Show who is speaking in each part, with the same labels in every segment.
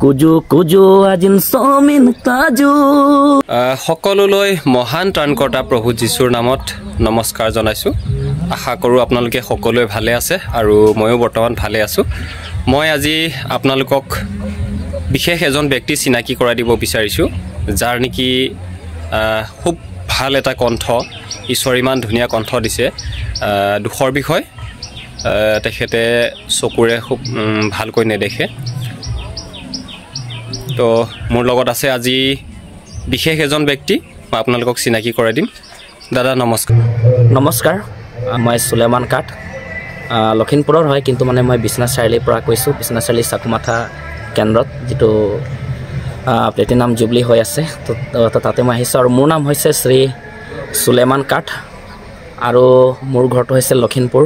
Speaker 1: কুজু কুজু আজিন সমিন কাজু
Speaker 2: সকলোলৈ মহান ত্ৰাণকৰ্তা প্ৰভু যীশুৰ নামত নমস্কাৰ জনাইছো। আশা কৰোঁ আপোনালোকে সকলোৱে ভালে আছে আৰু ময়ো বৰ্তমান ভালে আছো। মই আজি আপোনালোকক বিশেষ এজন ব্যক্তি চিনাকি কৰাই দিব বিচাৰিছোঁ, যাৰ নেকি খুব ভাল এটা কণ্ঠ, ঈশ্বৰ ইমান ধুনীয়া কণ্ঠ দিছে। দুখৰ বিষয়, তেখেতে চকুৰে খুব ভালকৈ নেদেখে। তো মোৰ লগত আছে আজি বিশেষ এজন ব্যক্তি, মই আপোনালোকক চিনাকি কৰাই দিম। দাদা নমস্কাৰ।
Speaker 1: নমস্কাৰ, মই সুলেমান কাঠ, লখিমপুৰৰ হয়, কিন্তু মানে মই বিশ্বনাথ চাৰিআলিৰ পৰা কৈছোঁ। বিশ্বনাথ চাৰিআলি চাকুমাথা কেন্দ্ৰত যিটো প্লেটিনাম জুবলি হৈ আছে, তো তাতে মই আহিছোঁ। আৰু মোৰ নাম হৈছে শ্ৰী সুলেমান কাঠ, আৰু মোৰ ঘৰটো হৈছে লখিমপুৰ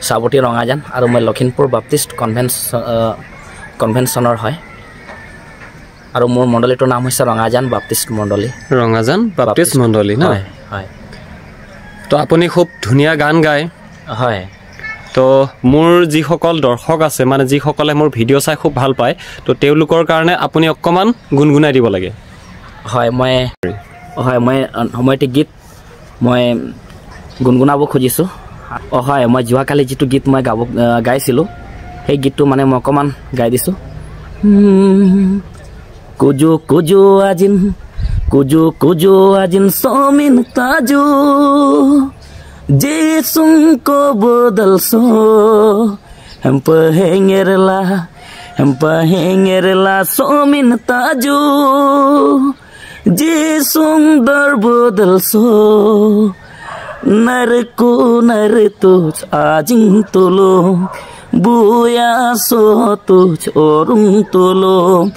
Speaker 1: চাবতি ৰঙাজান, আৰু মই লখিমপুৰ বাপ্তিষ্ট কনভেনশ্যনৰ হয়। আৰু মোৰ মণ্ডলীটোৰ নাম হৈছে ৰঙাজান বাপ্তিষ্ট মণ্ডলী।
Speaker 2: ৰঙাজান বাপ্তিষ্ট মণ্ডলী ন?
Speaker 1: হয় হয়।
Speaker 2: তো আপুনি খুব ধুনীয়া গান গায়।
Speaker 1: হয়।
Speaker 2: তো মোৰ যিসকল দৰ্শক আছে, মানে যিসকলে মোৰ ভিডিঅ' চাই খুব ভাল পায়, তো তেওঁলোকৰ কাৰণে আপুনি অকণমান গুণগুণাই দিব লাগে।
Speaker 1: হয়, মই এটি গীত মই গুণগুণাব খুজিছোঁ। হয়, মই যোৱাকালি যিটো গীত মই গাইছিলোঁ, সেই গীতটো মানে মই অকণমান গাই দিছোঁ। কুজু কুজু আজিন সমিন কাজু Jesung ko bodal so Hempa hengerla so min taju Jesung dar bodal so Narku nartuj ajing tulung Buya so tuj orung tulung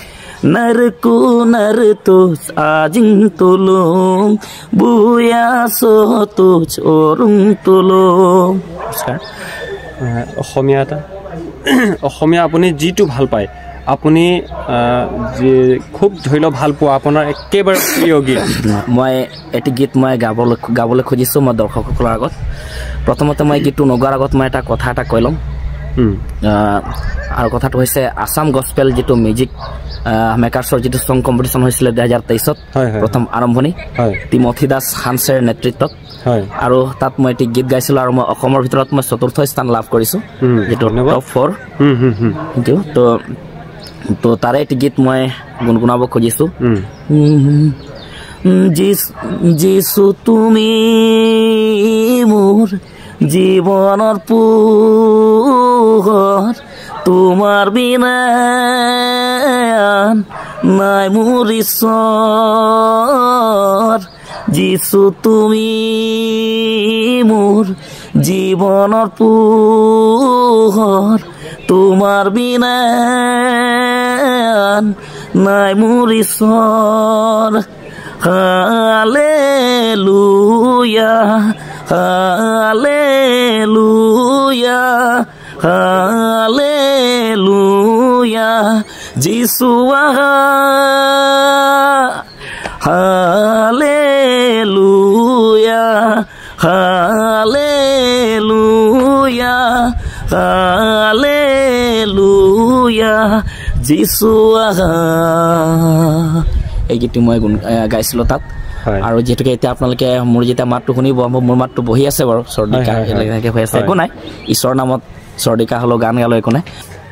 Speaker 1: Narku nartuj ajing tulung Buya so tuj orung tulung।
Speaker 2: অসমীয়া আপুনি যিটো ভাল পায়, আপুনি খুব ধৰি লওক ভাল পোৱা আপোনাৰ একেবাৰে প্ৰিয় গীত।
Speaker 1: মই এটি গীত মই গাবলৈ খুজিছোঁ মই দৰ্শকসকলৰ আগত। প্ৰথমতে মই গীতটো নগোৱাৰ আগত মই এটা কথা এটা কৈ ল'ম। আৰু কথাটো হৈছে আসাম গস্পেল যিটো মিউজিক মেকাৰ্ছৰ যিটো ছং কম্পিটিশ্যন হৈছিলে 2023-ত প্ৰথম আৰম্ভণি, তিমথি দাস হানছেৰ নেতৃত্বত। আৰু তাত মই এটি গীত গাইছিলোঁ, আৰু মই অসমৰ ভিতৰত মই ৪ৰ্থ স্থান লাভ কৰিছোঁ, যিটো টপ 4। তো তাৰে এটি গীত মই গুণগুণাব খুজিছোঁ। যিছু তুমি মোৰ জীৱনৰ পোহৰ, তোমাৰ বিনা নাই মোৰ ঈশ্বৰ। যিছু তুমি মোৰ জীৱনৰ পোহৰ, তোমাৰ বিনা নাই মোৰ ঈশ্বৰ। হালেলুয়া হালেলুয়া হালেলুয়া যিছু আহা, হালেলুয়া হালেলুয়া হালেলুয়া যিছু আহা। এই গীতটো মই গাইছিলোঁ তাত। আৰু যিহেতুকে এতিয়া আপোনালোকে মোৰ যেতিয়া মাতটো শুনিব, মোৰ মাতটো বহি আছে বাৰু, চৰ্দিকা এনেকৈ হৈ আছে, একো নাই, ঈশ্বৰৰ নামত চৰ্দিকা হ'লেও গান গালেও একো নাই।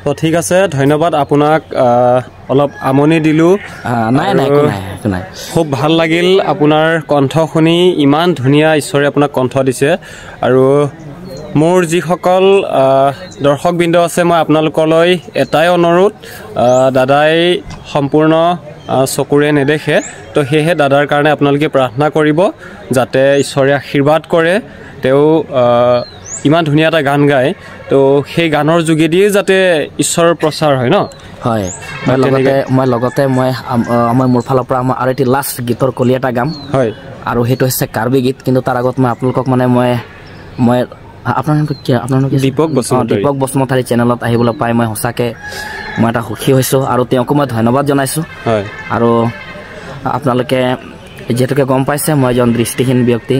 Speaker 2: তো ঠিক আছে, ধন্যবাদ। আপোনাক অলপ আমনি দিলোঁ।
Speaker 1: নাই নাই, একো নাই একো নাই।
Speaker 2: খুব ভাল লাগিল আপোনাৰ কণ্ঠ শুনি, ইমান ধুনীয়া ঈশ্বৰে আপোনাক কণ্ঠ দিছে। আৰু মোৰ যিসকল দৰ্শকবৃন্দ আছে, মই আপোনালোকলৈ এটাই অনুৰোধ, দাদাই সম্পূৰ্ণ চকুৰে নেদেখে, তো সেয়েহে দাদাৰ কাৰণে আপোনালোকে প্ৰাৰ্থনা কৰিব, যাতে ঈশ্বৰে আশীৰ্বাদ কৰে। তেওঁ ইমান ধুনীয়া এটা গান গায়, তো সেই গানৰ যোগেদিয়ে যাতে ঈশ্বৰৰ প্ৰচাৰ হয় ন।
Speaker 1: হয়, মই লগতে মোৰ ফালৰ পৰা আৰু এটি লাষ্ট গীতৰ কলি এটা গাম।
Speaker 2: হয়,
Speaker 1: আৰু সেইটো হৈছে কাৰ্বি গীত। কিন্তু তাৰ আগত মই আপোনালোকক মানে মই আপোনালোকে দীপক বসুমতাৰী চেনেলত আহিবলৈ পাই মই সঁচাকৈ মই এটা সুখী হৈছোঁ, আৰু তেওঁকো মই ধন্যবাদ জনাইছোঁ। আৰু আপোনালোকে যিহেতুকে গম পাইছে মই এজন দৃষ্টিহীন ব্যক্তি,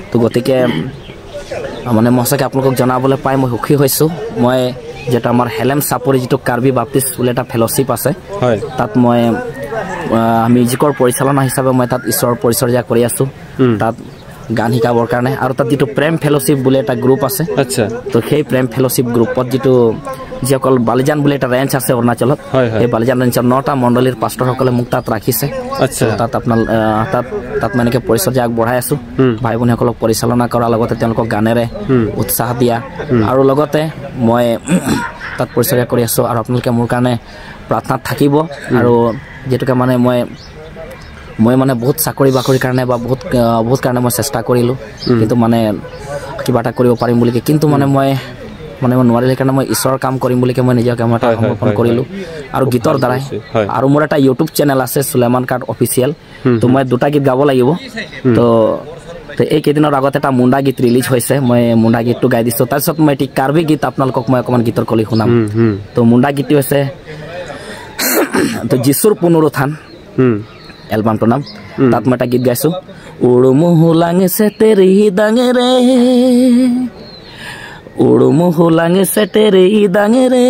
Speaker 1: তো গতিকে মানে মই সঁচাকৈ আপোনালোকক জনাবলৈ পাই মই সুখী হৈছোঁ। মই যেটা আমাৰ হেলেম চাপৰি যিটো কাৰ্বি বাপ্তিষ্ট বুলি এটা ফেলোশ্বিপ আছে তাত মই মিউজিকৰ পৰিচালনা হিচাপে মই তাত ঈশ্বৰৰ পৰিচৰ্যা কৰি আছো তাত গান শিকাবৰ কাৰণে আৰু তাত যিটো প্ৰেম ফেলোশ্বিপ বুলি এটা গ্ৰুপ আছে
Speaker 2: আচ্ছা
Speaker 1: তো সেই প্ৰেম ফেলোশ্বিপ গ্ৰুপত যিটো যিসকল বালিজান বুলি এটা ৰেঞ্চ আছে অৰুণাচলত সেই বালিজান ৰেঞ্চৰ 9টা মণ্ডলীৰ পাষ্টৰসকলে মোক তাত ৰাখিছে
Speaker 2: আচ্ছা
Speaker 1: তাত আপোনাৰ তাত মানে পৰিচৰ্যা আগবঢ়াই আছো ভাই ভনীসকলক পৰিচালনা কৰাৰ লগতে তেওঁলোকক গানেৰে উৎসাহ দিয়া আৰু লগতে মই তাত পৰিচৰ্যা কৰি আছো আৰু আপোনালোকে মোৰ কাৰণে প্ৰাৰ্থনাত থাকিব আৰু যেটুকা মানে মই মানে বহুত চাকৰি বাকৰিৰ কাৰণে বা বহুত কাৰণে মই চেষ্টা কৰিলোঁ কিন্তু মানে কিবা এটা কৰিব পাৰিম বুলি কিন্তু মানে মই নোৱাৰিলে কাৰণে মই ঈশ্বৰৰ কাম কৰিম বুলি মই নিজকে মই সমৰ্পণ কৰিলোঁ আৰু গীতৰ দ্বাৰাই আৰু মোৰ এটা ইউটিউব চেনেল আছে সুলেমান কাৰ্ড অফিচিয়েল তো মই 2টা গীত গাব লাগিব তো এইকেইদিনৰ আগত এটা মুণ্ডা গীত ৰিলিজ হৈছে মই মুণ্ডা গীতটো গাই দিছোঁ তাৰপিছত মই এটি কাৰ্বি গীত আপোনালোকক মই অকণমান গীতৰ কলি শুনাম তো মুণ্ডা গীতটো হৈছে তো যীশুৰ পুনৰুত্থান এলবামটোৰ নাম তাত মই এটা গীত গাইছোঁ উড়মুহু লাঙিছে তেৰি ডাঙেৰে উড়মুহু লাঙিছে তেৰি ডাঙেৰে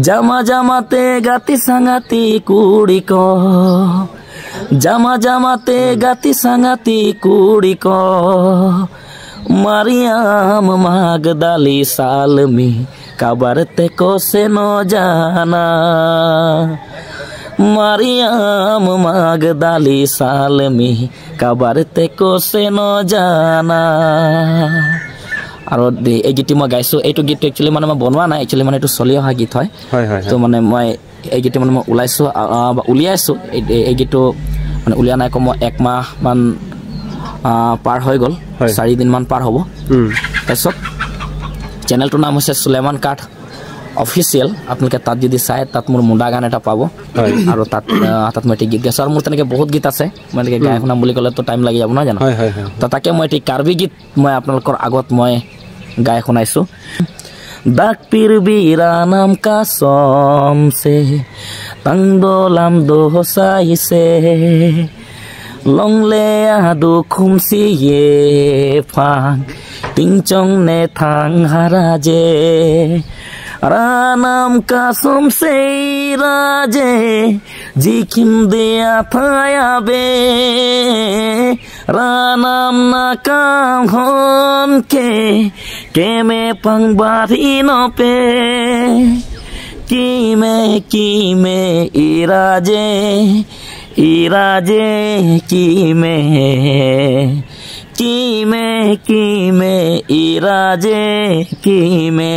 Speaker 1: জামা জামাতে গাতি সাঙাতি কুড়িক জামা জামাতে গাতি সাঙাতি কুড়িক মারিয়াম মাগদালি সালমি কাবারতে কোসে ন জানা মারিয়াম মাগদালি সালমি কাবারতে কোসে ন জানা আৰু এই গীতটি মই গাইছোঁ এইটো গীতটো একচুৱেলি মানে মই বনোৱা নাই একচুৱেলি মানে এইটো চলি অহা গীত হয় তো মানে মই এই গীতটো মানে মই উলিয়াইছোঁ এই গীতটো মানে উলিয়া নাই কম 1 মাহ মান পাৰ হৈ গ'ল 4 দিনমান পাৰ হ'ব তাৰপিছত চেনেলটোৰ নাম হৈছে সুলেমান কাঠ অফিচিয়েল আপোনালোকে তাত যদি চায় তাত মোৰ মুণ্ডা গান এটা পাব আৰু তাত মই এটি গীত গাইছোঁ আৰু মোৰ তেনেকৈ বহুত গীত আছে মই এনেকৈ গাই শুনাম বুলি ক'লেতো টাইম লাগি যাব নহয় জানো তো তাকে মই এটি কাৰ্বি গীত মই আপোনালোকৰ আগত মই গাই শুনাইছোঁ ডাক পীর বীরানাম কাসম সে তংদোলাম দোসাইছে লংলে আদু খুমসি ইয়ে ফাং টিংচং নে থাং হারাজে রানাম কাসম সে রাজে জিখিম দেয়া থায়াবে রানাম না কাম হন কে মে পাংবারি নপে কি মে ইরাজে কি মে ইরাজে কি মে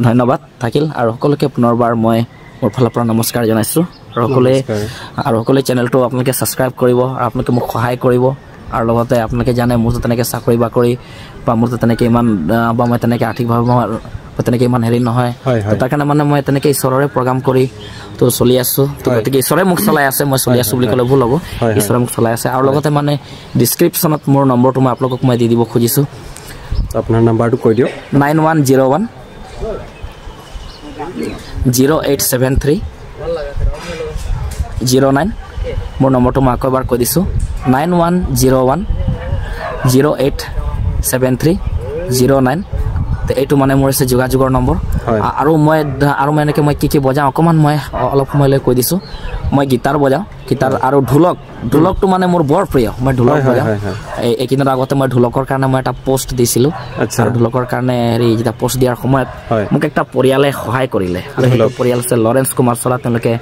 Speaker 1: ধন্যবাদ থাকিল আৰু সকলোকে পুনৰবাৰ মই মোৰ ফালৰ পৰা নমস্কাৰ জনাইছোঁ আৰু সকলোৱে চেনেলটো আপোনালোকে ছাবস্ক্ৰাইব কৰিব আৰু আপোনালোকে মোক সহায় কৰিব আৰু লগতে আপোনালোকে জানে মোৰতো তেনেকৈ চাকৰি বাকৰি বা মোৰতো তেনেকৈ ইমান বা মই তেনেকৈ আৰ্থিকভাৱে তেনেকৈ ইমান হেৰি নহয় তাৰ কাৰণে মানে মই তেনেকৈ ঈশ্বৰৰে প্ৰগ্ৰাম কৰি তো চলি আছোঁ গতিকে ঈশ্বৰে মোক চলাই আছে মই চলি আছোঁ বুলি ক'লে ভুল হ'ব ঈশ্বৰে মোক চলাই আছে আৰু লগতে মানে ডিছক্ৰিপশ্যনত মোৰ নম্বৰটো মই আপোনালোকক মই দি দিব খুজিছোঁ
Speaker 2: আপোনাৰ নাম্বাৰটো কৈ দিয়ক
Speaker 1: 9101 0873 09 মোৰ নম্বৰটো মই আকৌ এবাৰ কৈ দিছোঁ 9101 0873 09 তো এইটো মানে মোৰ আছে যোগাযোগৰ নম্বৰ আৰু মই এনেকৈ মই কি বজাওঁ অকণমান মই অলপ সময়লৈ কৈ দিছোঁ মই গীটাৰ বজাওঁ গীটাৰ আৰু ঢোলকটো মানে মোৰ বৰ প্ৰিয় মই ঢোলক বজাওঁ এইকেইদিনৰ আগতে মই ঢোলকৰ কাৰণে মই এটা পোষ্ট দিছিলোঁ আৰু ঢোলকৰ কাৰণে হেৰি যেতিয়া পোষ্ট দিয়াৰ সময়ত মোক এটা পৰিয়ালে সহায় কৰিলে আৰু সেইটো পৰিয়াল আছে লৰেঞ্চ কুমাৰ চলা তেওঁলোকে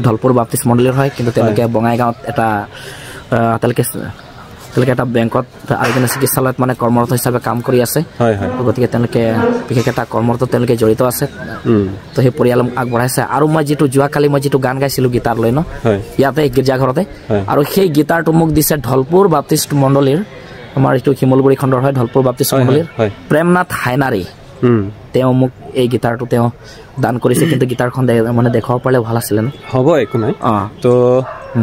Speaker 1: ঢলপুৰ বাপ্তিষ্ট মণ্ডলীৰ হয় কিন্তু তেওঁলোকে বঙাইগাঁৱত তেওঁলোকে এটা বেংকত আয়োজনীয় চিকিৎসালয়ত মানে কৰ্মৰত হিচাপে কাম কৰি আছে গতিকে তেওঁলোকে বিশেষ এটা কৰ্মৰত তেওঁলোকে জড়িত আছে তো সেই পৰিয়াল আগবঢ়াইছে আৰু মই যোৱাকালি মই যিটো গান গাইছিলোঁ গীটাৰ লৈ ইয়াতে গীৰ্জাঘৰতে আৰু সেই গীটাৰটো মোক দিছে ঢলপুৰ বাপ্তিষ্ট মণ্ডলীৰ আমাৰ এইটো শিমলগুৰি খণ্ডৰ হয় ঢলপুৰ বাপ্তিষ্ট মণ্ডলীৰ প্ৰেমনাথ হাইনাৰী তেওঁ মোক এই গীটাৰটো তেওঁ দান কৰিছে কিন্তু গীটাৰখন মানে দেখাব পাৰিলে ভাল আছিলে
Speaker 2: হ'ব একো নাই তো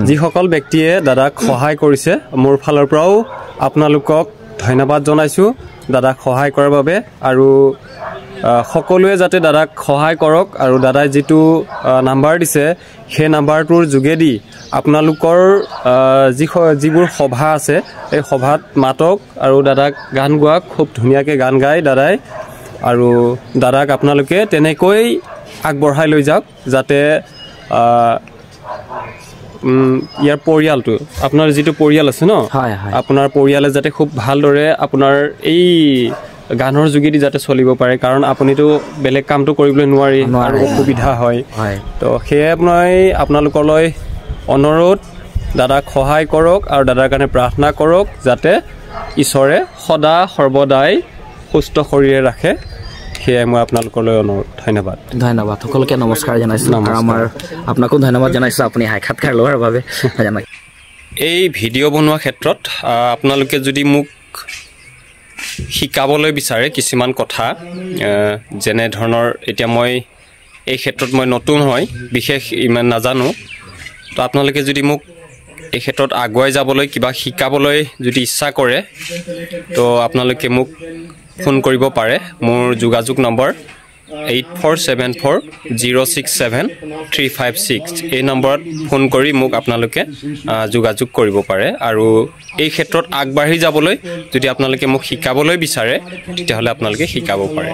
Speaker 2: যিসকল ব্যক্তিয়ে দাদাক সহায় কৰিছে মোৰ ফালৰ পৰাও আপোনালোকক ধন্যবাদ জনাইছোঁ দাদাক সহায় কৰাৰ বাবে আৰু সকলোৱে যাতে দাদাক সহায় কৰক আৰু দাদাই যিটো নাম্বাৰ দিছে সেই নাম্বাৰটোৰ যোগেদি আপোনালোকৰ যিবোৰ সভা আছে এই সভাত মাতক আৰু দাদাক গান গোৱাক খুব ধুনীয়াকৈ গান গাই দাদাই আৰু দাদাক আপোনালোকে তেনেকৈ আগবঢ়াই লৈ যাওক যাতে ইয়াৰ পৰিয়ালটো আপোনাৰ যিটো পৰিয়াল আছে ন আপোনাৰ পৰিয়ালে যাতে খুব ভালদৰে আপোনাৰ এই গানৰ যোগেদি যাতে চলিব পাৰে কাৰণ আপুনিতো বেলেগ কামটো কৰিবলৈ নোৱাৰি আৰু অসুবিধা হয় তো সেয়ে মই আপোনালোকলৈ অনুৰোধ দাদাক সহায় কৰক আৰু দাদাৰ কাৰণে প্ৰাৰ্থনা কৰক যাতে ঈশ্বৰে সদা সৰ্বদাই সুস্থ শৰীৰে ৰাখে সেয়ে মই আপোনালোকলৈ অনুৰোধ ধন্যবাদ
Speaker 1: ধন্যবাদ সকলোকে নমস্কাৰ জনাইছো আৰু আমাৰ আপোনাকো ধন্যবাদ জনাইছো আপুনি সাক্ষাৎকাৰ লোৱাৰ বাবে
Speaker 2: এই ভিডিঅ' বনোৱা ক্ষেত্ৰত আপোনালোকে যদি মোক শিকাবলৈ বিচাৰে কিছুমান কথা যেনে ধৰণৰ এতিয়া মই এই ক্ষেত্ৰত মই নতুন হয় বিশেষ ইমান নাজানো তো আপোনালোকে যদি মোক এই ক্ষেত্ৰত আগুৱাই যাবলৈ কিবা শিকাবলৈ যদি ইচ্ছা কৰে তো আপোনালোকে মোক ফোন কৰিব পাৰে মোৰ যোগাযোগ নম্বৰ 8474067356 এই নম্বৰত ফোন কৰি মোক আপোনালোকে যোগাযোগ কৰিব পাৰে আৰু এই ক্ষেত্ৰত আগবাঢ়ি যাবলৈ যদি আপোনালোকে মোক শিকাবলৈ বিচাৰে তেতিয়াহ'লে আপোনালোকে শিকাব পাৰে